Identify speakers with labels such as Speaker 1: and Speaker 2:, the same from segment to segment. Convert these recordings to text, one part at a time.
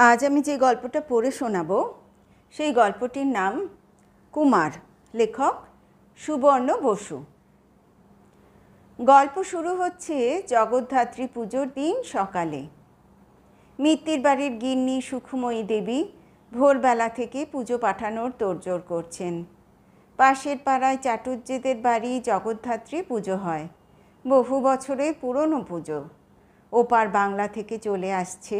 Speaker 1: আজ আমি যে গল্পটা পড়ে শোনাবো সেই গল্পটির নাম কুমার, লেখক সুবর্ণ বসু। গল্প শুরু হচ্ছে জগদ্ধাত্রী পুজোর দিন সকালে। মিত্তির বাড়ির গিন্নি সুখময়ী দেবী ভোরবেলা থেকে পুজো পাঠানোর তোড়জোড় করছেন। পাশের পাড়ায় চাটুজ্যেদের বাড়ি জগদ্ধাত্রী পুজো হয়, বহু বছরের পুরনো পুজো। ওপার বাংলা থেকে চলে আসছে।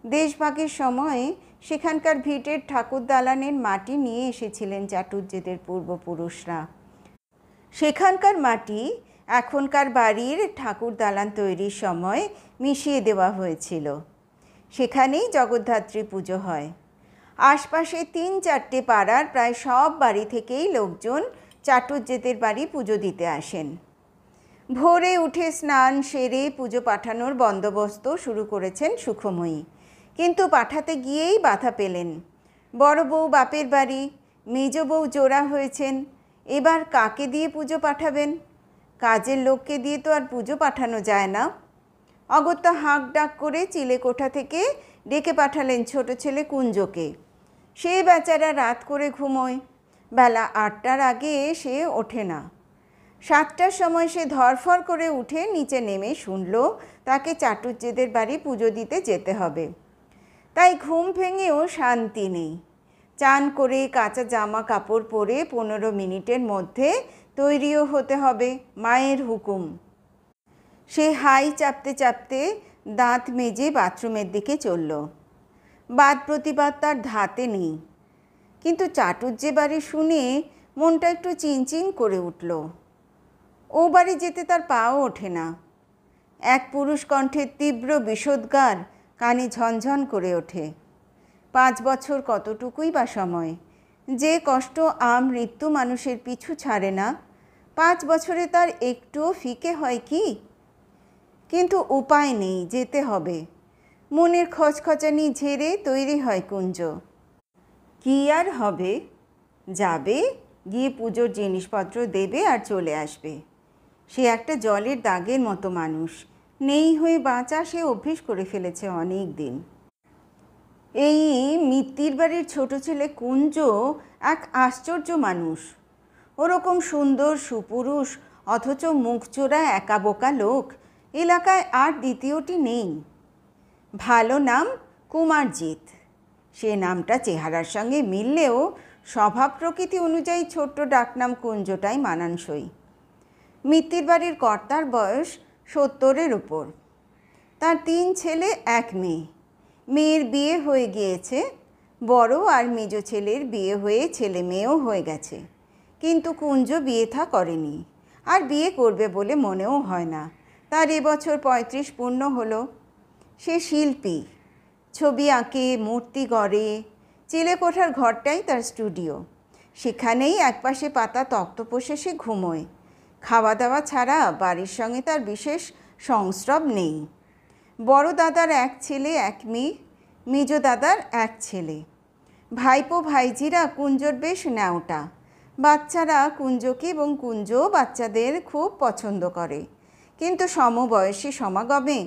Speaker 1: দেশভাগের সময় সেখানকার ভিটের ঠাকুর দালানের মাটি নিয়ে এসেছিলেন চাটুজ্যেদের পূর্বপুরুষরা। সেখানকার মাটি এখনকার বাড়ির ঠাকুর দালান তৈরির সময় মিশিয়ে দেওয়া হয়েছিল। সেখানেই জগদ্ধাত্রী পুজো হয়। আশপাশে ৩-৪টে পাড়ার প্রায় সব বাড়ি থেকেই লোকজন চাটুজ্যেদের বাড়ি পুজো দিতে আসেন। ভোরে উঠে স্নান সেরে পুজো পাঠানোর বন্দোবস্ত শুরু করেছেন সুখময়ী, কিন্তু পাঠাতে গিয়েই বাধা পেলেন। বড় বউ বাপের বাড়ি, মেজ বউ জোড়া হয়েছেন। এবার কাকে দিয়ে পুজো পাঠাবেন? কাজের লোককে দিয়ে তো আর পুজো পাঠানো যায় না। অগত্যা হাঁক ডাক করে চিলেকোঠা থেকে ডেকে পাঠালেন ছোট ছেলে কুঞ্জকে। সে বেচারা রাত করে ঘুমোয়, বেলা ৮টার আগে সে ওঠে না। ৭টার সময় সে ধরফর করে উঠে নিচে নেমে শুনল তাকে চাটুজ্যেদের বাড়ি পুজো দিতে যেতে হবে। তাই ঘুম ভেঙেও শান্তি নেই। চান করে কাঁচা জামা কাপড় পরে ১৫ মিনিটের মধ্যে তৈরিও হতে হবে, মায়ের হুকুম। সে হাই চাপতে চাপতে দাঁত মেজে বাথরুমের দিকে চলল। বাদ প্রতিবাদ তার ধাতে নেই, কিন্তু চাটুজ্যে বাড়ি শুনে মনটা একটু চিনচিন করে উঠল। ও বাড়ি যেতে তার পাও ওঠে না। এক পুরুষ কণ্ঠের তীব্র বিষোদ্গার কানে ঝনঝন করে ওঠে। ৫ বছর কতটুকুই বা সময়, যে কষ্ট মৃত্যু মানুষের পিছু ছাড়ে না, ৫ বছরে তার একটুও ফিকে হয় কি? কিন্তু উপায় নেই, যেতে হবে। মনের খচখচানি ঝেড়ে তৈরি হয় কুঞ্জ। কি আর হবে, যাবে, গিয়ে পুজোর জিনিসপত্র দেবে আর চলে আসবে। সে একটা জলের দাগের মতো মানুষ, নেই হয়ে বাঁচা সে অভ্যেস করে ফেলেছে অনেক দিন। এই মিত্তির বাড়ির ছোট ছেলে কুঞ্জ এক আশ্চর্য মানুষ। ওরকম সুন্দর সুপুরুষ অথচ মুখচোরা একা বোকা লোক এলাকায় আর দ্বিতীয়টি নেই। ভালো নাম কুমারজিৎ। সে নামটা চেহারার সঙ্গে মিললেও স্বভাব প্রকৃতি অনুযায়ী ছোট্ট ডাকনাম কুঞ্জটাই মানানসই। মিত্তির বাড়ির কর্তার বয়স ৭০-এর উপর। তার ৩ ছেলে ১ মেয়ে। মেয়ের বিয়ে হয়ে গিয়েছে, বড় আর মেজ ছেলের বিয়ে হয়ে ছেলে মেয়েও হয়ে গেছে। কিন্তু কুঞ্জ বিয়ে থা করেনি, আর বিয়ে করবে বলে মনেও হয় না। তার এবছর ৩৫ পূর্ণ হলো। সে শিল্পী, ছবি আঁকে, মূর্তি গড়ে। চিলেকোঠার ঘরটাই তার স্টুডিও। সেখানেই একপাশে পাতা তক্তপোষে সে ঘুমোয়। খাওয়া দাওয়া ছাড়া বাড়ির সঙ্গে তার বিশেষ সংস্রব নেই। বড় দাদার ১ ছেলে ১ মেয়ে, মেজ দাদার ১ ছেলে। ভাইপো ভাইঝিরা কুঞ্জর বেশ ন্যাওটা। বাচ্চারা কুঞ্জকে এবং কুঞ্জও বাচ্চাদের খুব পছন্দ করে, কিন্তু সমবয়সী সমাগমে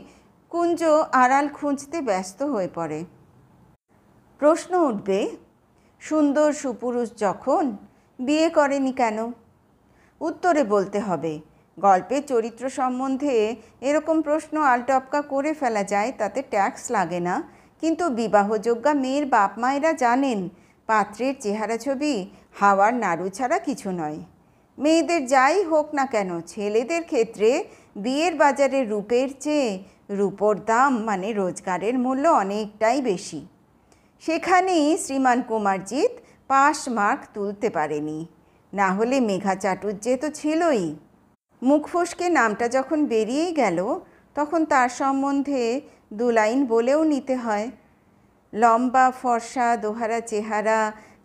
Speaker 1: কুঞ্জ আড়াল খুঁজতে ব্যস্ত হয়ে পড়ে। প্রশ্ন উঠবে, সুন্দর সুপুরুষ যখন, বিয়ে করেনি কেন? উত্তরে বলতে হবে, গল্পের চরিত্র সম্বন্ধে এরকম প্রশ্ন আলটপকা করে ফেলা যায়, তাতে ট্যাক্স লাগে না। কিন্তু বিবাহযোগ্যা মেয়ের বাপ মায়েরা জানেন পাত্রের চেহারা ছবি হাওয়ার নাড়ু ছাড়া কিছু নয়। মেয়েদের যাই হোক না কেন, ছেলেদের ক্ষেত্রে বিয়ের বাজারে রূপের চেয়ে রূপোর দাম মানে রোজগারের মূল্য অনেকটাই বেশি। সেখানেই শ্রীমান কুমারজিৎ পাস মার্ক তুলতে পারেনি, না হলে মেঘা চাটুজ্যে তো ছিলই। মুখ ফসকে নামটা যখন বেরিয়েই গেল, তখন তার সম্বন্ধে ২ লাইন বলেও নিতে হয়। লম্বা ফর্সা দোহারা চেহারা,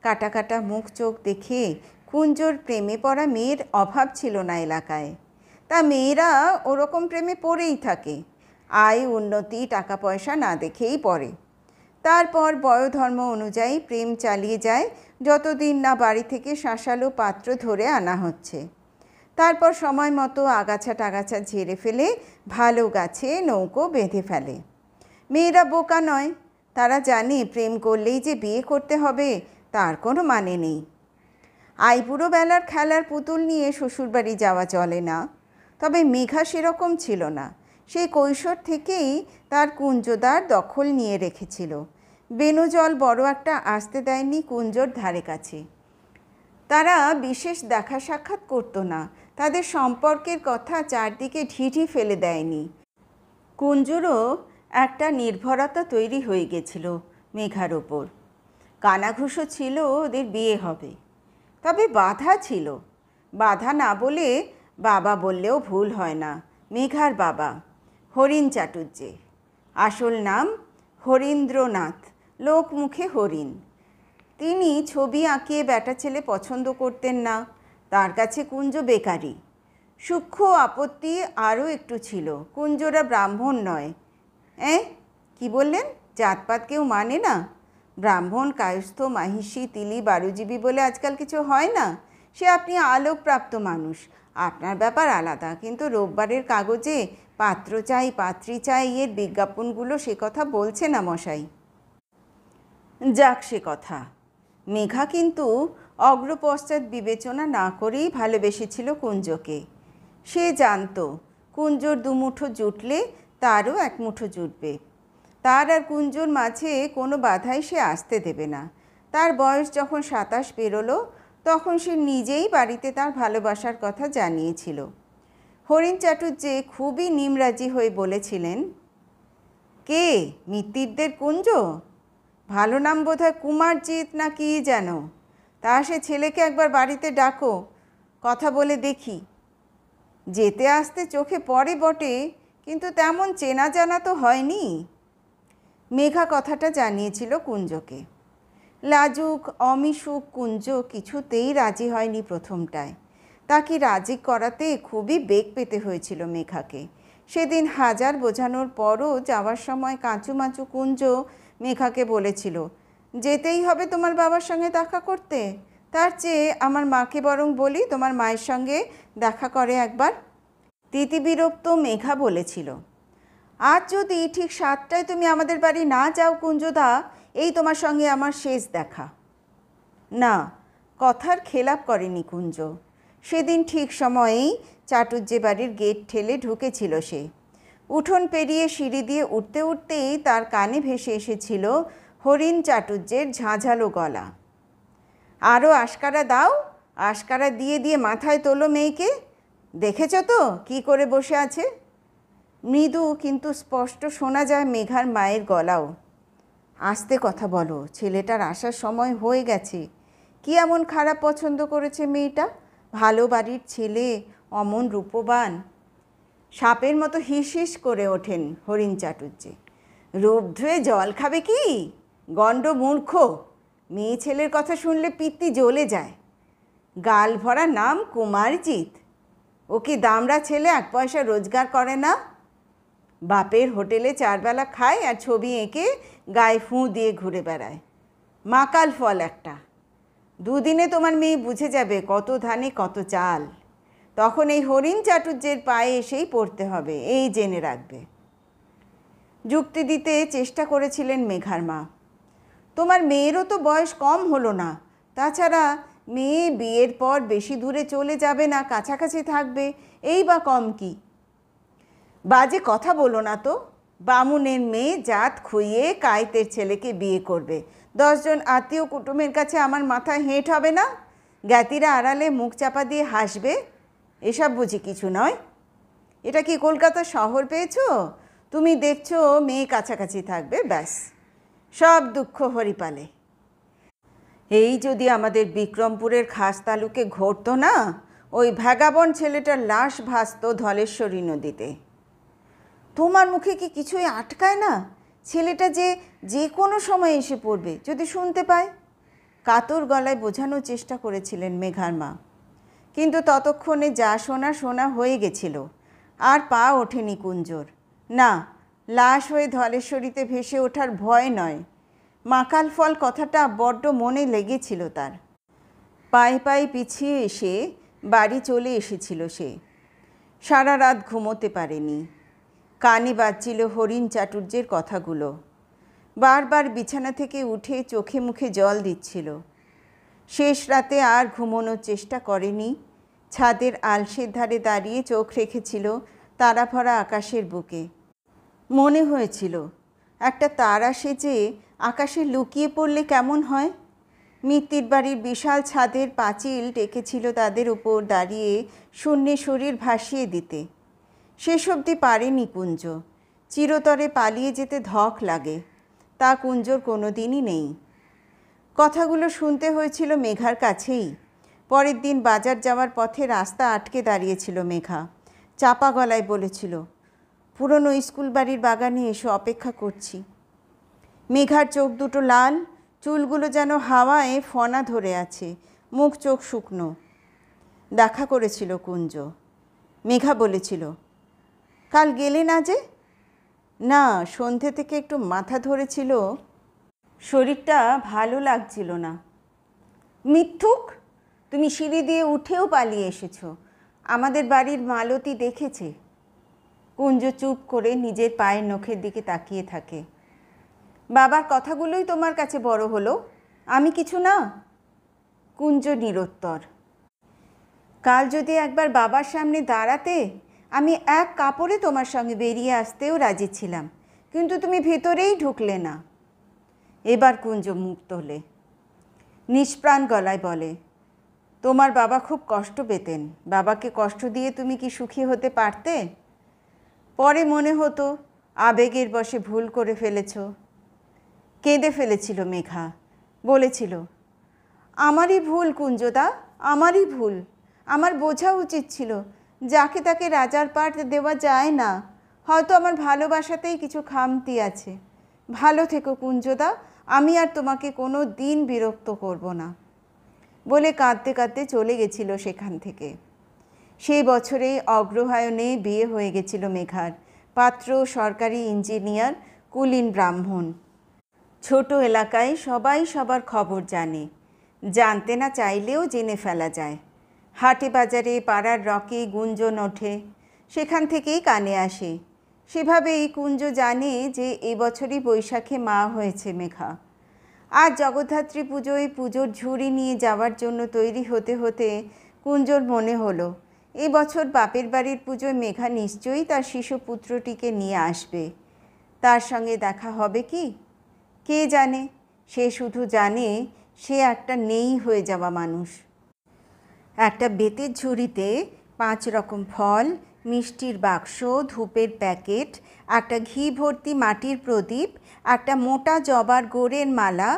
Speaker 1: কাটা কাটা মুখ চোখ দেখে কুঞ্জর প্রেমে পড়া মেয়ের অভাব ছিল না এলাকায়। তা মেয়েরা ওরকম প্রেমে পড়েই থাকে, আয় উন্নতি টাকা পয়সা না দেখেই পড়ে। তারপর বয়োধর্ম অনুযায়ী প্রেম চালিয়ে যায়, যতদিন না বাড়ি থেকে শাঁসালো পাত্র ধরে আনা হচ্ছে। তারপর সময় মতো আগাছা টাগাছা ঝেড়ে ফেলে ভালো গাছে নৌকো বেঁধে ফেলে। মেয়েরা বোকা নয়, তারা জানে প্রেম করলেই যে বিয়ে করতে হবে তার কোনো মানে নেই। আইবুড়ো বেলার খেলার পুতুল নিয়ে শ্বশুরবাড়ি যাওয়া চলে না। তবে মেঘা সেরকম ছিল না। সেই কৈশোর থেকেই তার কুঞ্জদার দখল নিয়ে রেখেছিল। বেণুজল বড় একটা আসতে দেয়নি কুঞ্জর ধারে কাছে। তারা বিশেষ দেখা সাক্ষাৎ করতো না। তাদের সম্পর্কের কথা চারদিকে ঢিঢি ফেলে দেয়নি। কুঞ্জরও একটা নির্ভরতা তৈরি হয়ে গেছিল মেঘার ওপর। কানাঘুষো ছিল ওদের বিয়ে হবে। তবে বাধা ছিল। বাধা না বলে বাবা বললেও ভুল হয় না। মেঘার বাবা হরিণ চাটুর্যে, আসল নাম হরীন্দ্রনাথ, লোকমুখে হরিণ। তিনি ছবি আঁকিয়ে বেটা ছেলে পছন্দ করতেন না। তার কাছে কুঞ্জ বেকারি। সূক্ষ্ম আপত্তি আরও একটু ছিল, কুঞ্জরা ব্রাহ্মণ নয়। কি বললেন? জাতপাত কেউ মানে না? ব্রাহ্মণ, কায়স্থ, মাহিষী, তিলি, বারুজীবী বলে আজকাল কিছু হয় না। সে আপনি আলোকপ্রাপ্ত মানুষ, আপনার ব্যাপার আলাদা। কিন্তু রোববারের কাগজে পাত্র চাই, পাত্রী চাই এর বিজ্ঞাপনগুলো সে কথা বলছে না মশাই। যাক সে কথা। মেঘা কিন্তু অগ্রপশ্চাৎ বিবেচনা না করেই ভালোবেসেছিল কুঞ্জকে। সে জানত কুঞ্জর দুমুঠো জুটলে তারও এক মুঠো জুটবে। তার আর কুঞ্জর মাঝে কোনো বাধাই সে আসতে দেবে না। তার বয়স যখন 27 পেরোলো তখন সে নিজেই বাড়িতে তার ভালোবাসার কথা জানিয়েছিল। হরিণ চাটুর্যে খুবই নিমরাজি হয়ে বলেছিলেন, কে? মিত্তিরদের কুঞ্জ? ভালো নাম বোধহয় কুমারজিৎ না কি যেন। তা সে ছেলেকে একবার বাড়িতে ডাকো, কথা বলে দেখি। যেতে আসতে চোখে পড়ে বটে, কিন্তু তেমন চেনা জানা তো হয়নি। মেঘা কথাটা জানিয়েছিল কুঞ্জকে। লাজুক অমিশুক কুঞ্জ কিছুতেই রাজি হয়নি প্রথমটায়। তাকে রাজি করাতে খুবই বেগ পেতে হয়েছিল মেঘাকে। সেদিন হাজার বোঝানোর পরও যাওয়ার সময় কাঁচুমাচু কুঞ্জ মেঘাকে বলেছিল, যেতেই হবে তোমার বাবার সঙ্গে দেখা করতে। তার চেয়ে আমার মাকে বরং বলি তোমার মায়ের সঙ্গে দেখা করে একবার। তিতিবিরক্ত মেঘা বলেছিল, আজ যদি ঠিক 7টায় তুমি আমাদের বাড়ি না যাও কুঞ্জদা, এই তোমার সঙ্গে আমার শেষ দেখা। না, কথার খেলাপ করেনি কুঞ্জ। সেদিন ঠিক সময়েই চাটুর্যে বাড়ির গেট ঠেলে ঢুকেছিল সে। উঠোন পেরিয়ে সিঁড়ি দিয়ে উঠতে উঠতেই তার কানে ভেসে এসেছিল হরিণ চাটুর্যের ঝাঁঝালো গলা। আরও আশকারা দাও, আশকারা দিয়ে দিয়ে মাথায় তোলো মেয়েকে। দেখেছ তো কি করে বসে আছে? মৃদু কিন্তু স্পষ্ট শোনা যায় মেঘার মায়ের গলাও। আস্তে কথা বলো, ছেলেটার আসার সময় হয়ে গেছে। কি এমন খারাপ পছন্দ করেছে মেয়েটা? ভালো বাড়ির ছেলে, অমন রূপবান। সাপের মতো হিস হিস করে ওঠেন হরিণ চাটুর্যে। রূপ ধুয়ে জল খাবে কি? গণ্ড মূর্খ। মেয়ে ছেলের কথা শুনলে পিত্তি জ্বলে যায়। গাল ভরা নাম কুমারজিৎ। ও কি দামড়া ছেলে, 1 পয়সা রোজগার করে না? বাপের হোটেলে 4 বেলা খায় আর ছবি এঁকে গায়ে ফুঁ দিয়ে ঘুরে বেড়ায়। মাকাল ফল একটা। 2 দিনে তোমার মেয়ে বুঝে যাবে কত ধানে কত চাল। তখন এই হরিণ চাটুর্যের পায়ে এসেই পড়তে হবে, এই জেনে রাখবে। যুক্তি দিতে চেষ্টা করেছিলেন মেঘার মা। তোমার মেয়েরও তো বয়স কম হলো না। তাছাড়া মেয়ে বিয়ের পর বেশি দূরে চলে যাবে না, কাছাকাছি থাকবে, এই বা কম কি? বাজে কথা বলো না তো। বামুনের মেয়ে জাত খুইয়ে কায়েতের ছেলেকে বিয়ে করবে। 10 জন আত্মীয় কুটুমের কাছে আমার মাথায় হেঁট হবে না? জ্ঞাতিরা আড়ালে মুখ চাপা দিয়ে হাসবে। এসব বুঝি কিছু নয়। এটা কি কলকাতা শহর পেয়েছো? তুমি দেখছো মেয়ে কাছাকাছি থাকবে, ব্যাস, সব দুঃখ হরিপালে। এই যদি আমাদের বিক্রমপুরের খাস তালুকে ঘটতো না, ওই ভ্যাগাবন ছেলেটার লাশ ভাসত ধলেশ্বরী নদীতে। তোমার মুখে কি কিছুই আটকায় না? ছেলেটা যে কোনো সময় এসে পড়বে যদি শুনতে পায়। কাতর গলায় বোঝানোর চেষ্টা করেছিলেন মেঘার মা। কিন্তু ততক্ষণে যা শোনা হয়ে গেছিল। আর পা ওঠেনি কুঞ্জর। না, লাশ হয়ে ধলেশ্বরীতে ভেসে ওঠার ভয় নয়, মাকাল ফল কথাটা বড্ড মনে লেগেছিল তার। পায়ে পায়ে পিছিয়ে এসে বাড়ি চলে এসেছিল সে। সারা রাত ঘুমোতে পারেনি। কানে বাজছিল হরিণ চাটুর্যের কথাগুলো। বারবার বিছানা থেকে উঠে চোখে মুখে জল দিচ্ছিল। শেষ রাতে আর ঘুমানোর চেষ্টা করেনি। ছাদের আলসের ধারে দাঁড়িয়ে চোখ রেখেছিল তারাভরা আকাশের বুকে। মনে হয়েছিল একটা তারা সেজে আকাশে লুকিয়ে পড়লে কেমন হয়। মিত্তির বাড়ির বিশাল ছাদের পাঁচিল টেকেছিল তাদের উপর দাঁড়িয়ে শূন্যে শরীর ভাসিয়ে দিতে। শেষ অবধি পারেনি কুঞ্জ। চিরতরে পালিয়ে যেতে ধক লাগে, তা কুঞ্জর কোনো দিনই নেই। কথাগুলো শুনতে হয়েছিল মেঘার কাছেই। পরের দিন বাজার যাওয়ার পথে রাস্তা আটকে দাঁড়িয়েছিল মেঘা। চাপা গলায় বলেছিল, পুরনো স্কুল বাড়ির বাগানে এসে অপেক্ষা করছি। মেঘার চোখ দুটো লাল, চুলগুলো যেন হাওয়ায় ফনা ধরে আছে, মুখ চোখ শুকনো। দেখা করেছিল কুঞ্জ। মেঘা বলেছিল, কাল গেলে না যে? না, সন্ধে থেকে একটু মাথা ধরেছিল, শরীরটা ভালো লাগছিল না। মিথ্যুক, তুমি সিঁড়ি দিয়ে উঠেও পালিয়ে এসেছ। আমাদের বাড়ির মালতী দেখেছে। কুঞ্জ চুপ করে নিজের পায়ের নখের দিকে তাকিয়ে থাকে। বাবার কথাগুলোই তোমার কাছে বড় হলো, আমি কিছু না? কুঞ্জ নিরুত্তর। কাল যদি একবার বাবার সামনে দাঁড়াতে, আমি এক কাপড়ে তোমার সঙ্গে বেরিয়ে আসতেও রাজি ছিলাম, কিন্তু তুমি ভেতরেই ঢুকলে না। এবার কুঞ্জ মুখ তোলে, নিষ্প্রাণ গলায় বলে, তোমার বাবা খুব কষ্ট পেতেন। বাবাকে কষ্ট দিয়ে তুমি কি সুখী হতে পারতে? পরে মনে হতো আবেগের বশে ভুল করে ফেলেছ। কেঁদে ফেলেছিল মেঘা, বলেছিল, আমারই ভুল কুঞ্জদা, আমারই ভুল। আমার বোঝা উচিত ছিল যাকে তাকে রাজার পাট দেওয়া যায় না। হয়তো আমার ভালোবাসাতেই কিছু খামতি আছে। ভালো থেকো কুঞ্জদা, আমি আর তোমাকে কোনো দিন বিরক্ত করব না বলে কাঁদতে কাঁদতে চলে গেছিল সেখান থেকে। সেই বছরেই অগ্রহায়ণে বিয়ে হয়ে গেছিল মেঘার। পাত্র সরকারি ইঞ্জিনিয়ার, কুলীন ব্রাহ্মণ। ছোট এলাকায় সবাই সবার খবর জানে, জানতে না চাইলেও জেনে ফেলা যায়। হাটে বাজারে পাড়ার রকে গুঞ্জন ওঠে, সেখান থেকেই কানে আসে। সেভাবেই কুঞ্জ জানে যে এবছরই বৈশাখে মা হয়েছে মেঘা। আর জগদ্ধাত্রী পুজোয় পুজোর ঝুড়ি নিয়ে যাওয়ার জন্য তৈরি হতে হতে কুঞ্জর মনে হলো, এবছর বাপের বাড়ির পুজোয় মেঘা নিশ্চয়ই তার শিশুপুত্রটিকে নিয়ে আসবে। তার সঙ্গে দেখা হবে কি? কে জানে। সে শুধু জানে সে একটা নেই হয়ে যাওয়া মানুষ। একটা বেতের ঝুড়িতে 5 রকম ফল, মিষ্টির বাক্স, ধূপের প্যাকেট, একটা ঘি ভর্তি মাটির প্রদীপ, একটা মোটা জবার গোড়ের মালা,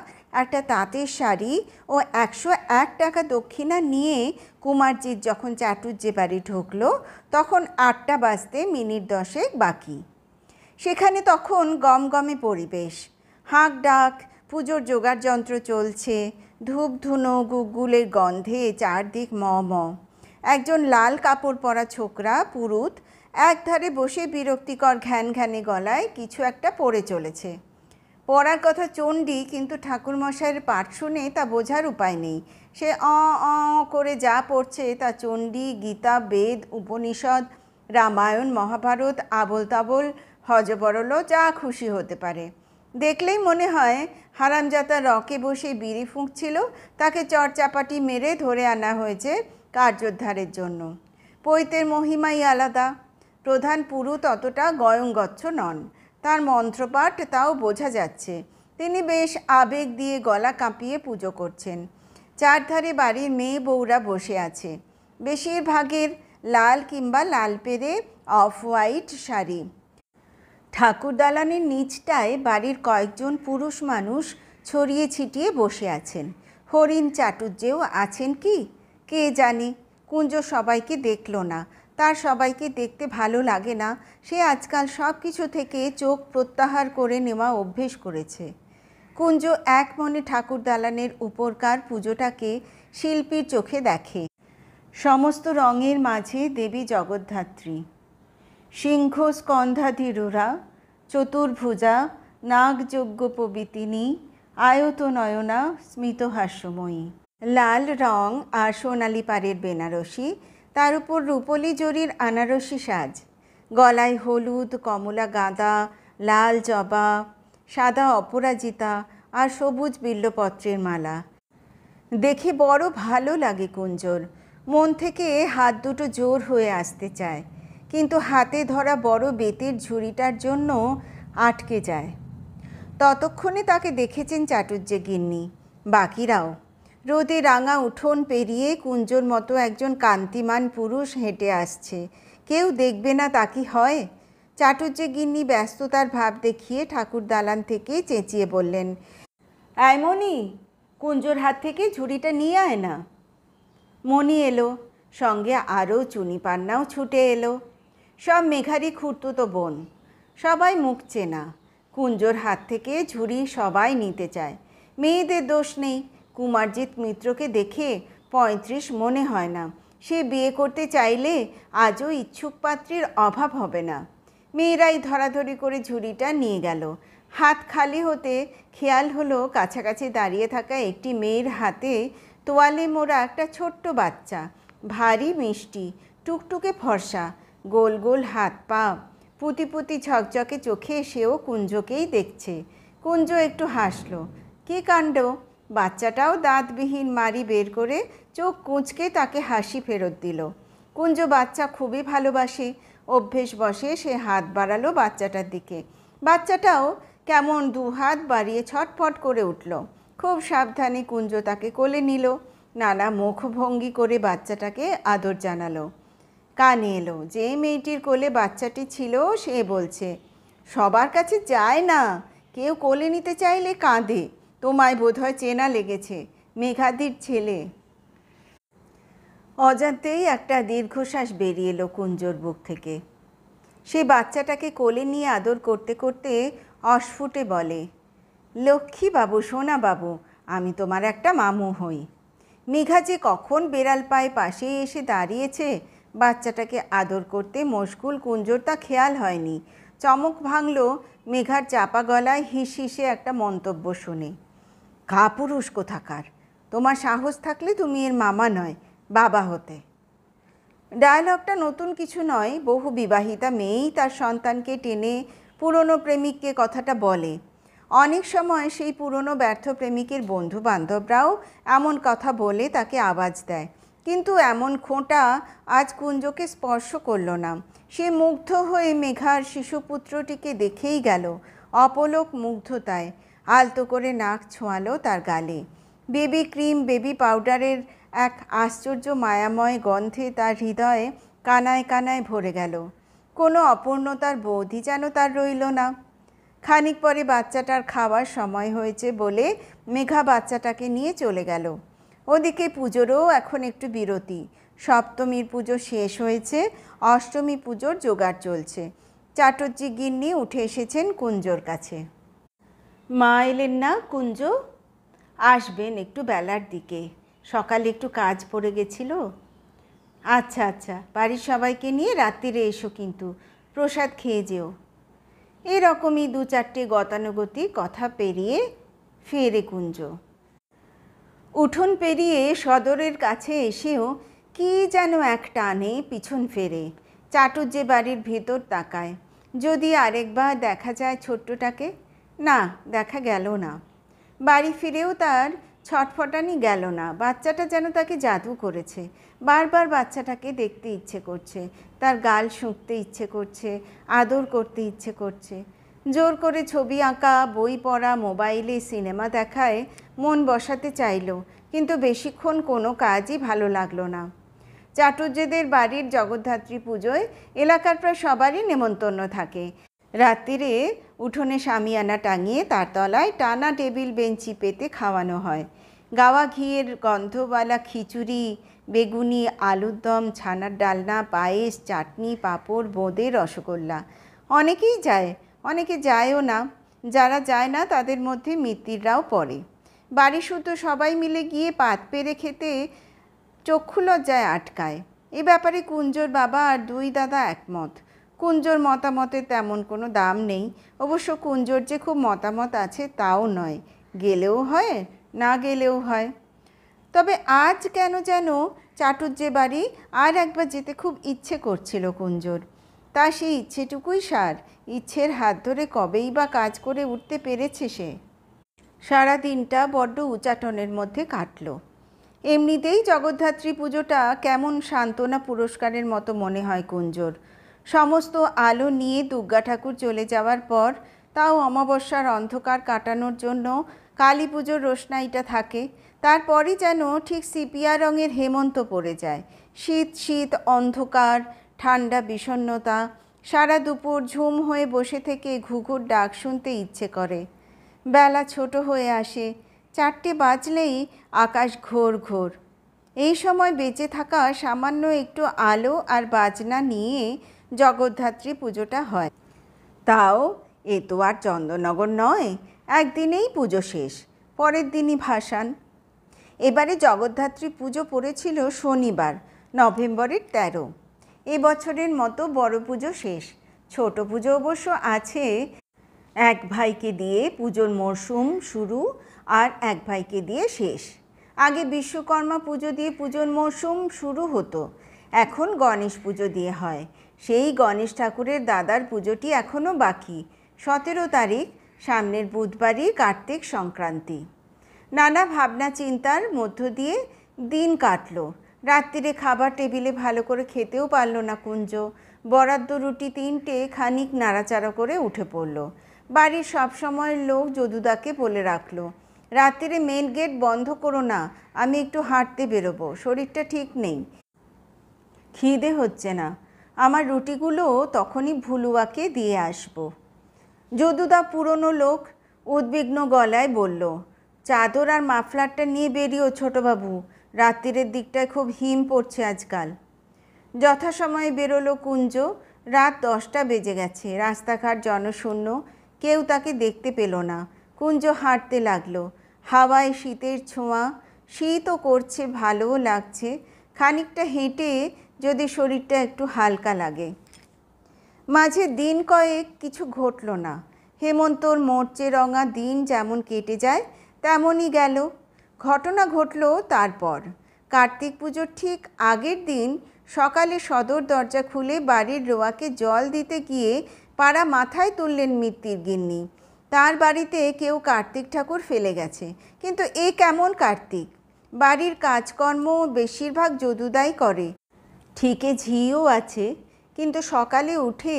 Speaker 1: একটা তাঁতের শাড়ি ও 101 টাকা দক্ষিণা নিয়ে কুমারজির যখন চাটুজ্জে বাড়ি ঢুকলো, তখন 8টা বাজতে মিনিট 10 বাকি। সেখানে তখন গমগমে পরিবেশ। হাঁক ডাক, পুজোর জোগাড় যন্ত্র চলছে, ধূপ ধুনো গুগ্গুলের গন্ধে চারদিক ম ম। একজন লাল কাপড় পরা ছোকরা পুরুত একধারে বসে বিরক্তিকর ঘ্যান ঘ্যানে গলায় কিছু একটা পড়ে চলেছে। পড়ার কথা চণ্ডী, কিন্তু ঠাকুরমশাইয়ের পাঠ শুনে তা বোঝার উপায় নেই। সে করে যা পড়ছে তা চণ্ডী, গীতা, বেদ, উপনিষদ, রামায়ণ, মহাভারত, আবোল তাবোল, হজবরল, যা খুশি হতে পারে। দেখলেই মনে হয় হারামজাদা রকে বসে বিড়ি ফুঁকছিল, তাকে চড়চাপাটি মেরে ধরে আনা হয়েছে কার্যোদ্ধারের জন্য। পৈতের মহিমাই আলাদা। প্রধান পুরুত অতটা গয়ঙ্গচ্ছ নন। তার মন্ত্রপাঠ তাও বোঝা যাচ্ছে। তিনি বেশ আবেগ দিয়ে গলা কাঁপিয়ে পুজো করছেন। চারধারে বাড়ির মেয়ে বউরা বসে আছে, বেশিরভাগের লাল কিংবা লাল পেরে অফ হোয়াইট শাড়ি। ঠাকুর দালানের নিচটায় বাড়ির কয়েকজন পুরুষ মানুষ ছড়িয়ে ছিটিয়ে বসে আছেন। হরিণ চাটুজ্জেও আছেন কি কে জানে। কুঞ্জ সবাইকে দেখল না, তার সবাইকে দেখতে ভালো লাগে না। সে আজকাল সব কিছু থেকে চোখ প্রত্যাহার করে নেওয়া অভ্যেস করেছে। কুঞ্জ এক মনে ঠাকুর দালানের উপরকার পুজোটাকে শিল্পীর চোখে দেখে। সমস্ত রঙের মাঝে দেবী জগদ্ধাত্রী, সিংহ স্কন্ধাধীরুরা, চতুর্ভুজা, নাগযজ্ঞোপবীতিনী, আয়তনয়না, স্মিতহাস্যময়ী। লাল রং আর সোনালি পাড়ের বেনারসি, তার উপর রূপলি জরির আনারসি সাজ। গলায় হলুদ, কমলা গাঁদা, লাল জবা, সাদা অপরাজিতা আর সবুজ বিল্বপত্রের মালা। দেখে বড় ভালো লাগে কুঞ্জর। মন থেকে হাত দুটো জোর হয়ে আসতে চায়, কিন্তু হাতে ধরা বড় বেতের ঝুড়িটার জন্য আটকে যায়। ততক্ষণে তাকে দেখেছেন চাটুজ্জে গিন্নি, বাকিরাও। রোদে রাঙা উঠোন পেরিয়ে কুঞ্জর মতো একজন কান্তিমান পুরুষ হেঁটে আসছে, কেউ দেখবে না তা কি হয়? চাটুজ্জে গিন্নি ব্যস্ততার ভাব দেখিয়ে ঠাকুর দালান থেকে চেঁচিয়ে বললেন, আয় মণি, কুঞ্জর হাত থেকে ঝুড়িটা নিয়ে আয় না। মণি এলো, সঙ্গে আরও চুনি পান্নাও ছুটে এলো। সব মেঘারি খুঁড়তুতো বোন, সবাই মুখ চেনা। কুঞ্জর হাত থেকে ঝুড়ি সবাই নিতে চায়। মেয়েদের দোষ নেই। কুমারজিৎ মিত্রকে দেখে 35 মনে হয় না। সে বিয়ে করতে চাইলে আজও ইচ্ছুক পাত্রীর অভাব হবে না। মেয়েরাই ধরাধরি করে ঝুড়িটা নিয়ে গেল। হাত খালি হতে খেয়াল হলো কাছাকাছি দাঁড়িয়ে থাকা একটি মেয়ের হাতে তোয়ালে মোড়া একটা ছোট্ট বাচ্চা, ভারী মিষ্টি, টুকটুকে ফর্সা, গোল গোল হাত পা, পুতি পুতি ঝকঝকে চোখে সেও কুঞ্জকেই দেখছে। কুঞ্জ একটু হাসল। কী কাণ্ড! বাচ্চাটাও দাঁতবিহীন মারি বের করে চোখ কুঁচকে তাকে হাসি ফেরত দিল। কুঞ্জ বাচ্চা খুবই ভালোবাসে। অভ্যেস বসে সে হাত বাড়ালো বাচ্চাটার দিকে। বাচ্চাটাও কেমন 2 হাত বাড়িয়ে ছটফট করে উঠল। খুব সাবধানে কুঞ্জ তাকে কোলে নিল। নানা মুখভঙ্গি করে বাচ্চাটাকে আদর জানালো। কানে এলো যে মেয়েটির কোলে বাচ্চাটি ছিল সে বলছে, সবার কাছে যায় না, কেউ কোলে নিতে চাইলে কাঁদে। তোমায় বোধহয় চেনা লেগেছে, মেঘাদির ছেলে। অজান্তেই একটা দীর্ঘশ্বাস বেরিয়ে এলো কুঞ্জর বুক থেকে। সে বাচ্চাটাকে কোলে নিয়ে আদর করতে করতে অস্ফুটে বলে, লক্ষ্মী বাবু, সোনা বাবু, আমি তোমার একটা মামু হই। মেঘা যে কখন বেড়াল পায়ে পাশে এসে দাঁড়িয়েছে, বাচ্চাটাকে আদর করতে মশগুল কুঞ্জর তা খেয়াল হয়নি। চমক ভাঙল মেঘার চাপা গলায় হিসহিসে একটা মন্তব্য শুনে, কাপুরুষ কোথাকার, তোমার সাহস থাকলে তুমি এর মামা নয়, বাবা হতে। ডায়ালগটা নতুন কিছু নয়, বহু বিবাহিতা মেয়েই তার সন্তানকে টেনে পুরনো প্রেমিককে কথাটা বলে। অনেক সময় সেই পুরনো ব্যর্থ প্রেমিকের বন্ধু বান্ধবরাও এমন কথা বলে তাকে আওয়াজ দেয়, কিন্তু এমন খোঁটা আজ কুঞ্জকে স্পর্শ করল না। সে মুগ্ধ হয়ে মেঘার শিশুপুত্রটিকে দেখেই গেল, অপলক মুগ্ধতায়। আলতো করে নাক ছোঁয়ালো তার গালে। বেবি ক্রিম, বেবি পাউডারের এক আশ্চর্য মায়াময় গন্ধে তার হৃদয়ে কানায় কানায় ভরে গেল। কোনো অপূর্ণতার বোধই যেন তার রইল না। খানিক পরে বাচ্চাটার খাওয়ার সময় হয়েছে বলে মেঘা বাচ্চাটাকে নিয়ে চলে গেল। ওদিকে পুজোরও এখন একটু বিরতি। সপ্তমীর পুজো শেষ হয়েছে, অষ্টমী পুজোর জোগাড় চলছে। চাটুজ্জে গিন্নি উঠে এসেছেন কুঞ্জর কাছে। মা এলেন না কুঞ্জ? আসবেন একটু বেলার দিকে, সকালে একটু কাজ পড়ে গেছিল। আচ্ছা আচ্ছা, বাড়ির সবাইকে নিয়ে রাত্রিরে এসো, কিন্তু প্রসাদ খেয়ে যেও। এরকমই 2-4টে গতানুগতিক কথা পেরিয়ে ফেরে কুঞ্জ। উঠোন পেরিয়ে সদরের কাছে এসেও কি যেন এক টানে পিছন ফেরে। চাটুজ্জে বাড়ির ভিতর তাকায়, যদি আরেকবার দেখা যায় ছোট্টটাকে। না, দেখা গেল না। বাড়ি ফিরেও তার ছটফটানি গেল না। বাচ্চাটা যেন তাকে জাদু করেছে। বারবার বাচ্চাটাকে দেখতে ইচ্ছে করছে, তার গাল শুঁকতে ইচ্ছে করছে, আদর করতে ইচ্ছে করছে। জোর করে ছবি আঁকা, বই পড়া, মোবাইলে সিনেমা দেখায় মন বসাতে চাইল, কিন্তু বেশিক্ষণ কোনো কাজই ভালো লাগলো না। চাটুজ্জেদের বাড়ির জগদ্ধাত্রী পুজোয় এলাকার প্রায় সবারই নেমন্তন্ন থাকে। রাত্রিরে উঠোনে শামিয়ানা টাঙিয়ে তার তলায় টানা টেবিল বেঞ্চি পেতে খাওয়ানো হয়। গাওয়া ঘিয়ের গন্ধওয়ালা খিচুড়ি, বেগুনি, আলুর দম, ছানার ডালনা, পায়েস, চাটনি, পাঁপড়, বোঁদে, রসগোল্লা। অনেকেই যায়, অনেকে যায়ও না। যারা যায় না তাদের মধ্যে মিত্তিররাও পড়ে। বাড়ি শুধু সবাই মিলে গিয়ে পাত পেরে খেতে চক্ষু লজ্জায় আটকায়। এ ব্যাপারে কুঞ্জর বাবা আর 2 দাদা একমত। কুঞ্জর মতামতের তেমন কোনো দাম নেই। অবশ্য কুঞ্জর যে খুব মতামত আছে তাও নয়, গেলেও হয়, না গেলেও হয়। তবে আজ কেন যেন চাটুজ্জে বাড়ি আর একবার যেতে খুব ইচ্ছে করছিল কুঞ্জর। তা সেই ইচ্ছেটুকুই সার। ইচ্ছের হাত ধরে কবেই বা কাজ করে উঠতে পেরেছে সে। সারা দিনটা বড্ড উচাটনের মধ্যে কাটল। এমনিতেই জগদ্ধাত্রী পুজোটা কেমন সান্ত্বনা পুরস্কারের মতো মনে হয় কুঞ্জর। সমস্ত আলো নিয়ে দুর্গা ঠাকুর চলে যাওয়ার পর তাও অমাবস্যার অন্ধকার কাটানোর জন্য কালী পুজোর রোশনাইটা থাকে। তারপরই যেন ঠিক সিপিয়া রঙের হেমন্ত পড়ে যায়। শীত শীত অন্ধকার, ঠান্ডা বিষণ্ণতা। সারা দুপুর ঝুম হয়ে বসে থেকে ঘুঘুর ডাক শুনতে ইচ্ছে করে। বেলা ছোট হয়ে আসে, 4টে বাজলেই আকাশ ঘোর ঘোর। এই সময় বেঁচে থাকা সামান্য একটু আলো আর বাজনা নিয়ে জগদ্ধাত্রী পুজোটা হয়। তাও এ তো আর চন্দননগর নয়, একদিনেই পুজো শেষ, পরের দিনই ভাসান। এবারে জগদ্ধাত্রী পুজো পড়েছিল শনিবার, নভেম্বরের 13। এবছরের মতো বড় পুজো শেষ। ছোট পুজো অবশ্য আছে। এক ভাইকে দিয়ে পুজোর মরশুম শুরু আর এক ভাইকে দিয়ে শেষ। আগে বিশ্বকর্মা পুজো দিয়ে পুজোর মরশুম শুরু হতো, এখন গণেশ পুজো দিয়ে হয়। সেই গণেশ ঠাকুরের দাদার পুজোটি এখনও বাকি। 17 তারিখ, সামনের বুধবারই কার্তিক সংক্রান্তি। নানা ভাবনা চিন্তার মধ্য দিয়ে দিন কাটল। রাত্রিরে খাবার টেবিলে ভালো করে খেতেও পারল না কুঞ্জ। বরাদ্দ রুটি 3টে খানিক নাড়াচাড়া করে উঠে পড়ল। বাড়ির সবসময়ের লোক যদুদাকে বলে রাখলো, রাত্রিরে মেন গেট বন্ধ করো না, আমি একটু হাঁটতে বেরোবো, শরীরটা ঠিক নেই, খিদে হচ্ছে না। আমার রুটিগুলো তখনই ভুলুয়াকে দিয়ে আসবো। যদুদা পুরনো লোক, উদ্বিগ্ন গলায় বলল, চাদর আর মাফলারটা নিয়ে বেরিও ছোটবাবু, রাত্রিরের দিকটায় খুব হিম পড়ছে আজকাল। যথাসময়ে বেরোলো কুঞ্জ। রাত 10টা বেজে গেছে। রাস্তাঘাট জনশূন্য, কেউ তাকে দেখতে পেল না। কুঞ্জ হাঁটতে লাগলো। হাওয়ায় শীতের ছোঁয়া, শীতও করছে, ভালোও লাগছে। খানিকটা হেঁটে যদি শরীরটা একটু হালকা লাগে। মাঝে দিন কয়েক কিছু ঘটল না। হেমন্তর মোর্চে রঙা দিন যেমন কেটে যায় তেমনই গেল। ঘটনা ঘটল তারপর। কার্তিক পুজোর ঠিক আগের দিন সকালে সদর দরজা খুলে বাড়ির রোয়াকে জল দিতে গিয়ে পাড়া মাথায় তুললেন মিত্তির গিন্নি। তার বাড়িতে কেউ কার্তিক ঠাকুর ফেলে গেছে, কিন্তু এ কেমন কার্তিক? বাড়ির কাজকর্ম বেশিরভাগ যদুদাই করে, ঠিকে ঝিও আছে, কিন্তু সকালে উঠে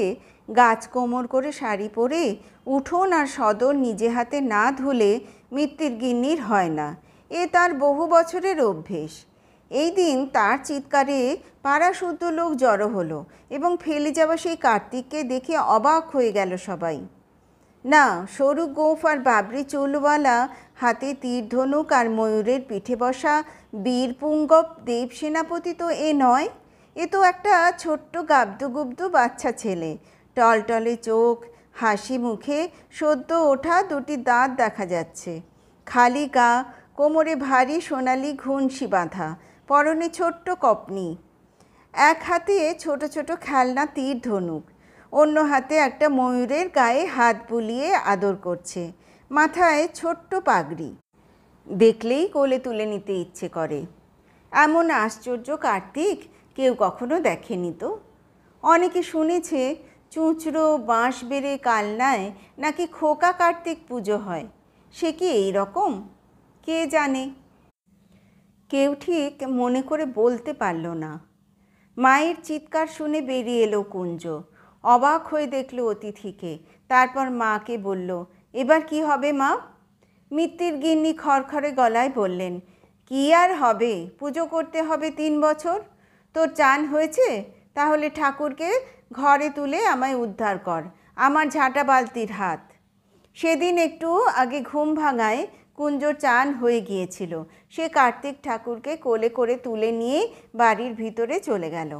Speaker 1: গাছ কোমর করে শাড়ি পরে উঠোন আর সদর নিজে হাতে না ধুলে মিত্তির গিন্নির হয় না। এ তার বহু বছরের অভ্যেস। এই দিন তার চিৎকারে পাড়া শুদ্ধ লোক জড়ো হলো এবং ফেলে যাওয়া সেই কার্তিককে দেখে অবাক হয়ে গেল সবাই। না, সরু গোঁফ আর বাবরি চুলওয়ালা, হাতে তীর ধনুক আর ময়ূরের পিঠে বসা বীরপুঙ্গব দেব সেনাপতি তো এ নয়। এ তো একটা ছোট্ট গাবদুগুবদু বাচ্চা ছেলে। টলটলে চোখ, হাসি মুখে সদ্য ওঠা 2টি দাঁত দেখা যাচ্ছে। খালি গা, কোমরে ভারী সোনালি ঘুনসি বাঁধা, পরনে ছোট্ট কপনি। এক হাতে ছোট ছোট খেলনা তীর ধনুক, অন্য হাতে একটা ময়ূরের গায়ে হাত বুলিয়ে আদর করছে। মাথায় ছোট্ট পাগড়ি, দেখলেই কোলে তুলে নিতে ইচ্ছে করে। এমন আশ্চর্য কার্তিক কেউ কখনো দেখেনি তো। অনেকে শুনেছে চুঁচড়ো বাঁশ বেড়ে কালনায় নাকি খোকা কার্তিক পুজো হয়। সে কি এই রকম? কে জানে। কেউ ঠিক মনে করে বলতে পারল না। মায়ের চিৎকার শুনে বেরিয়ে এলো কুঞ্জ। অবাক হয়ে দেখল অতিথিকে। তারপর মাকে বলল, এবার কি হবে মা? মিত্তির গিন্নি খড়খড়ে গলায় বললেন, কি আর হবে, পুজো করতে হবে 3 বছর। তোর চান হয়েছে? তাহলে ঠাকুরকে ঘরে তুলে আমায় উদ্ধার কর, আমার ঝাঁটা বালতির হাত। সেদিন একটু আগে ঘুম ভাঙায় কুঞ্জর চান হয়ে গিয়েছিল। সে কার্তিক ঠাকুরকে কোলে করে তুলে নিয়ে বাড়ির ভিতরে চলে গেল।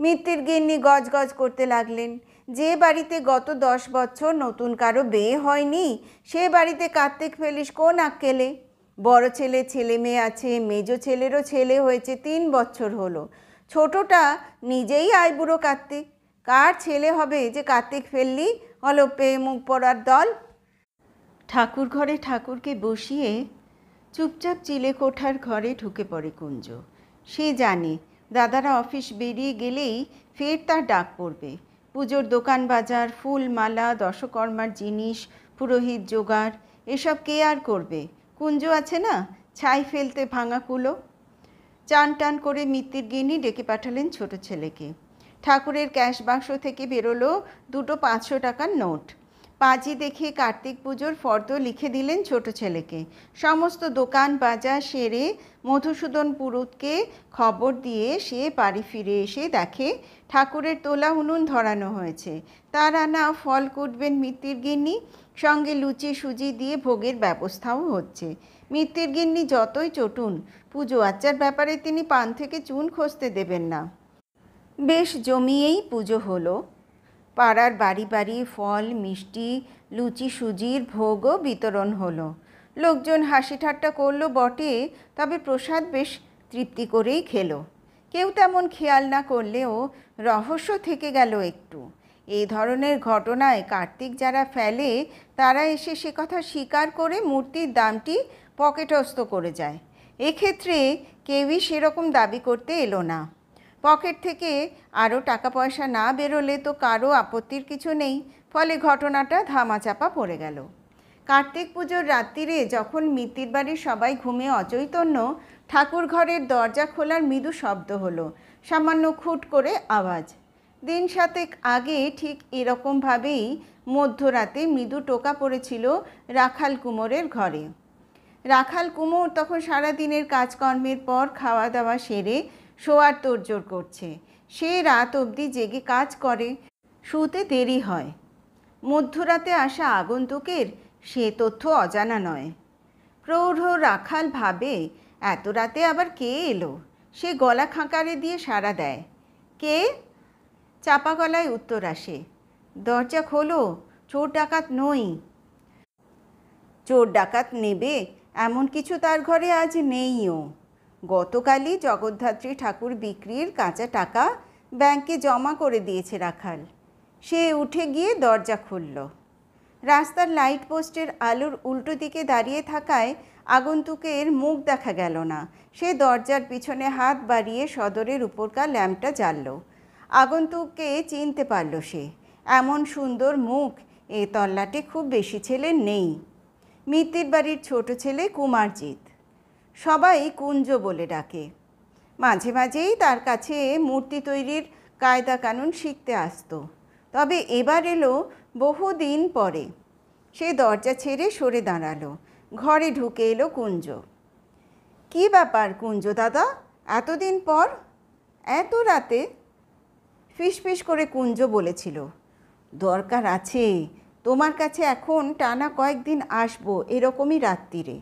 Speaker 1: মিত্তির গিন্নি গজগজ করতে লাগলেন, যে বাড়িতে গত 10 বছর নতুন কারো বিয়ে হয়নি, সে বাড়িতে কার্তিক ফেলিস কোন আক্কেলে? বড় ছেলে ছেলে মেয়ে আছে, মেজো ছেলেরও ছেলে হয়েছে, 3 বছর হলো। ছোটটা নিজেই আইবুড়ো কার্তিক। কার ছেলে হবে যে কার্তিক ফেললি? অলপে মুখ পড়ার দল। ঠাকুর ঘরে ঠাকুরকে বসিয়ে চুপচাপ চিলেকোঠার ঘরে ঢুকে পড়ে কুঞ্জ। সে জানে দাদারা অফিস বেরিয়ে গেলেই ফের তার ডাক পড়বে। পুজোর দোকান বাজার, ফুল মালা, দশকর্মার জিনিস, পুরোহিত জোগাড় এসব কে আর করবে? কুঞ্জ আছে না, ছাই ফেলতে ভাঙা কুলো। চান টান করে মিত্তির গিন্নি ডেকে পাঠালেন ছোট ছেলেকে। ঠাকুরের ক্যাশ বাক্স থেকে বেরোলো দুটো 500 টাকার নোট। পাঁজি দেখে কার্তিক পুজোর ফর্দ লিখে দিলেন ছোট ছেলেকে। সমস্ত দোকান বাজার সেরে মধুসূদন পুরুতকে খবর দিয়ে সে বাড়ি ফিরে এসে দেখে ঠাকুরের তোলা উনুন ধরানো হয়েছে। তার আনা ফল কুটবেন মিত্তির গিন্নি, সঙ্গে লুচি সুজি দিয়ে ভোগের ব্যবস্থাও হচ্ছে। মিত্তির গিন্নি যতই চটুন, পুজো আচ্চার ব্যাপারে তিনি পান থেকে চুন খসতে দেবেন না। বেশ জমিয়েই পুজো হলো। পাড়ার বাড়ি বাড়ি ফল মিষ্টি লুচি সুজির ভোগও বিতরণ হলো। লোকজন হাসি ঠাট্টা করলো বটে, তবে প্রসাদ বেশ তৃপ্তি করেই খেলো। কেউ তেমন খেয়াল না করলেও রহস্য থেকে গেল একটু। এই ধরনের ঘটনায় কার্তিক যারা ফেলে তারা এসে সে কথা স্বীকার করে মূর্তির দামটি পকেটস্থ করে যায়। এক্ষেত্রে কেউই সেরকম দাবি করতে এলো না। পকেট থেকে আরও টাকা পয়সা না বেরোলে তো কারো আপত্তির কিছু নেই, ফলে ঘটনাটা ধামাচাপা পড়ে গেল। কার্তিক পুজোর রাত্রিরে যখন মিত্তির বাড়ির সবাই ঘুমে অচৈতন্য, ঠাকুর ঘরের দরজা খোলার মৃদু শব্দ হলো, সামান্য খুট করে আওয়াজ। দিন 7 আগে ঠিক এরকমভাবেই মধ্যরাতে মৃদু টোকা পড়েছিল রাখাল কুমোরের ঘরে। রাখাল কুমোর তখন সারাদিনের কাজকর্মের পর খাওয়া দাওয়া সেরে শোয়ার তোড়জোড় করছে। সে রাত অবধি জেগে কাজ করে, শুতে দেরি হয়। মধ্যরাতে আসা আগন্তুকের সে তথ্য অজানা নয়। প্রৌঢ় রাখাল ভাবে, এত রাতে আবার কে এলো? সে গলা খাঁকারে দিয়ে সাড়া দেয়, কে? চাপা গলায় উত্তর আসে, দরজা খোলো, চোর ডাকাত নই। চোর ডাকাত নেবে এমন কিছু তার ঘরে আজ নেইও। গতকালই জগদ্ধাত্রী ঠাকুর বিক্রির কাঁচা টাকা ব্যাংকে জমা করে দিয়েছে রাখাল। সে উঠে গিয়ে দরজা খুলল। রাস্তার লাইট পোস্টের আলোর উল্টো দিকে দাঁড়িয়ে থাকায় আগন্তুকের মুখ দেখা গেল না। সে দরজার পিছনে হাত বাড়িয়ে সদরের উপরকার ল্যাম্পটা জ্বালল। আগন্তুককে চিনতে পারল সে। এমন সুন্দর মুখ এ তল্লাটে খুব বেশি ছেলের নেই। মিত্তির বাড়ির ছোট ছেলে কুমারজিৎ, সবাই কুঞ্জ বলে ডাকে। মাঝে মাঝেই তার কাছে মূর্তি তৈরির কায়দা কানুন শিখতে আসতো, তবে এবার এলো বহুদিন পরে। সে দরজা ছেড়ে সরে দাঁড়ালো। ঘরে ঢুকে এলো কুঞ্জ। কি ব্যাপার কুঞ্জ দাদা, এতদিন পর, এত রাতে? ফিসফিস করে কুঞ্জ বলেছিল, দরকার আছে তোমার কাছে, এখন টানা কয়েকদিন আসবো এরকমই রাত্রিরে।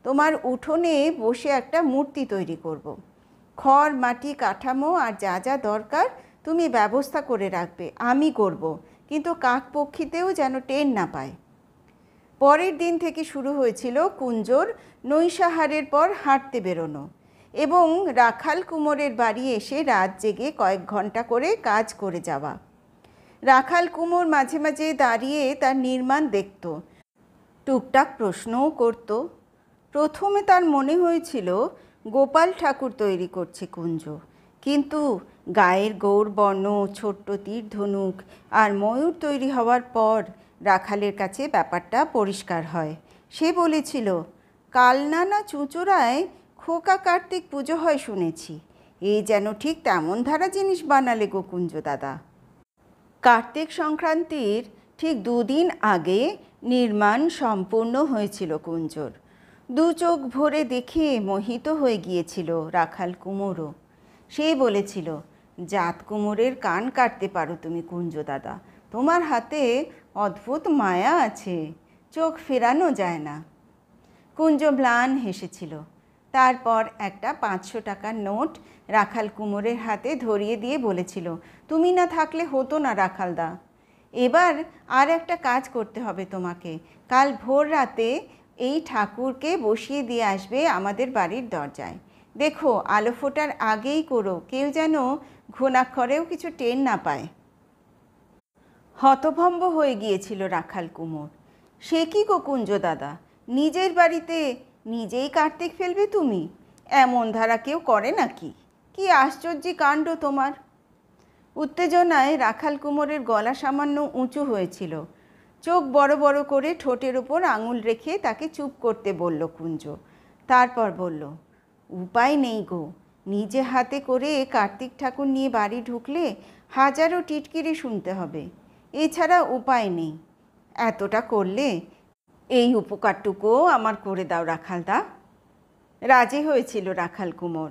Speaker 1: তোমার উঠোনে বসে একটা মূর্তি তৈরি করব। খড় মাটি কাঠামো আর যা যা দরকার তুমি ব্যবস্থা করে রাখবে, আমি করব, কিন্তু কাকপক্ষীতেও যেন টের না পায়। পরের দিন থেকে শুরু হয়েছিল কুঞ্জর নৈশাহারের পর হাঁটতে বেরোনো এবং রাখাল কুমোরের বাড়ি এসে রাত জেগে কয়েক ঘন্টা করে কাজ করে যাওয়া। রাখাল কুমোর মাঝে মাঝে দাঁড়িয়ে তার নির্মাণ দেখত, টুকটাক প্রশ্নও করত। প্রথমে তার মনে হয়েছিল গোপাল ঠাকুর তৈরি করছে কুঞ্জ, কিন্তু গায়ের গৌরবর্ণ, ছোট্ট তীর ধনুক আর ময়ূর তৈরি হওয়ার পর রাখালের কাছে ব্যাপারটা পরিষ্কার হয়। সে বলেছিল, কালনা না চুঁচুড়ায় খোকা কার্তিক পুজো হয় শুনেছি, এই যেন ঠিক তেমন ধারা জিনিস বানালে গো কুঞ্জ দাদা। কার্তিক সংক্রান্তির ঠিক 2 দিন আগে নির্মাণ সম্পূর্ণ হয়েছিল কুঞ্জর। 2 চোখ ভরে দেখে মোহিত হয়ে গিয়েছিল রাখাল কুমোরও। সে বলেছিল, জাত কুমোরের কান কাটতে পারো তুমি কুঞ্জ দাদা, তোমার হাতে অদ্ভুত মায়া আছে, চোখ ফেরানো যায় না। কুঞ্জ ম্লান হেসেছিল। তারপর একটা 500 টাকার নোট রাখাল কুমোরের হাতে ধরিয়ে দিয়ে বলেছিল, তুমি না থাকলে হতো না রাখালদা। এবার আর একটা কাজ করতে হবে তোমাকে। কাল ভোর রাতে এই ঠাকুরকে বসিয়ে দিয়ে আসবে আমাদের বাড়ির দরজায়। দেখো আলো ফোটার আগেই করো, কেউ যেন ঘুণাক্ষরেও কিছু টের না পায়। হতভম্ব হয়ে গিয়েছিল রাখাল কুমোর। সে কি গো কুঞ্জ দাদা, নিজের বাড়িতে নিজেই কার্তিক ফেলবে তুমি? এমন ধারা কেউ করে নাকি? কি আশ্চর্য কাণ্ড তোমার! উত্তেজনায় রাখাল কুমোরের গলা সামান্য উঁচু হয়েছিল। চোখ বড় বড় করে ঠোঁটের ওপর আঙুল রেখে তাকে চুপ করতে বলল কুঞ্জ। তারপর বলল, উপায় নেই গো, নিজে হাতে করে কার্তিক ঠাকুর নিয়ে বাড়ি ঢুকলে হাজারো টিটকিরি শুনতে হবে, এছাড়া উপায় নেই। এতটা করলে এই উপকারটুকুও আমার করে দাও রাখালদা। রাজি হয়েছিল রাখাল কুমোর।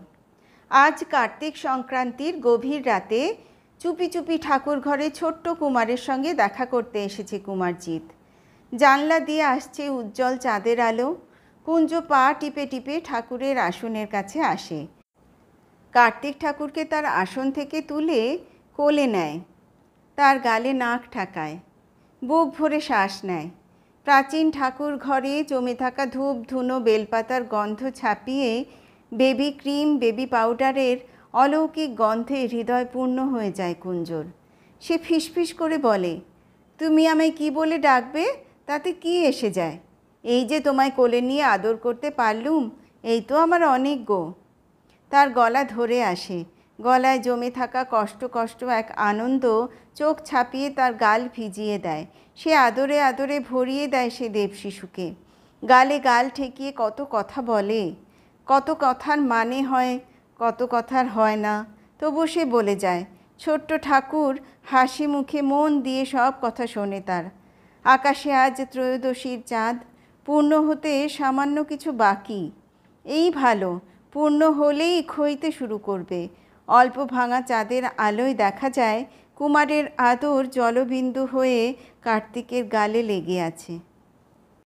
Speaker 1: আজ কার্তিক সংক্রান্তির গভীর রাতে চুপি চুপি ঠাকুর ঘরে ছোট্ট কুমারের সঙ্গে দেখা করতে এসেছে কুমারজিৎ। জানলা দিয়ে আসছে উজ্জ্বল চাঁদের আলো। কুঞ্জ পা টিপে টিপে ঠাকুরের আসনের কাছে আসে। কার্তিক ঠাকুরকে তার আসন থেকে তুলে কোলে নেয়, তার গালে নাক ঠাকায়, বুক ভরে শ্বাস নেয়। প্রাচীন ঠাকুর ঘরে জমে থাকা ধূপ ধুনো বেলপাতার গন্ধ ছাপিয়ে বেবি ক্রিম বেবি পাউডারের অলৌকিক গন্ধে হৃদয় পূর্ণ হয়ে যায় কুঞ্জর। সে ফিসফিস করে বলে, তুমি আমায় কি বলে ডাকবে তাতে কি এসে যায়? এই যে তোমায় কোলে নিয়ে আদর করতে পারলুম, এই তো আমার অনেক গো। তার গলা ধরে আসে, গলায় জমে থাকা কষ্ট কষ্ট এক আনন্দ চোখ ছাপিয়ে তার গাল ভিজিয়ে দেয়। সে আদরে আদরে ভরিয়ে দেয় সে দেব শিশুকে। গালে গাল ঠেকিয়ে কত কথা বলে, কত কথার মানে হয়, কত কথার হয় না, তবু সে বলে যায়। ছোট্ট ঠাকুর হাসি মুখে মন দিয়ে সব কথা শোনে তার। আকাশে আজ ত্রয়োদশীর চাঁদ, পূর্ণ হতে সামান্য কিছু বাকি। এই ভালো, পূর্ণ হলেই ক্ষইতে শুরু করবে। অল্প ভাঙা চাঁদের আলোয় দেখা যায় কুমারের আদর জলবিন্দু হয়ে কার্তিকের গালে লেগে আছে।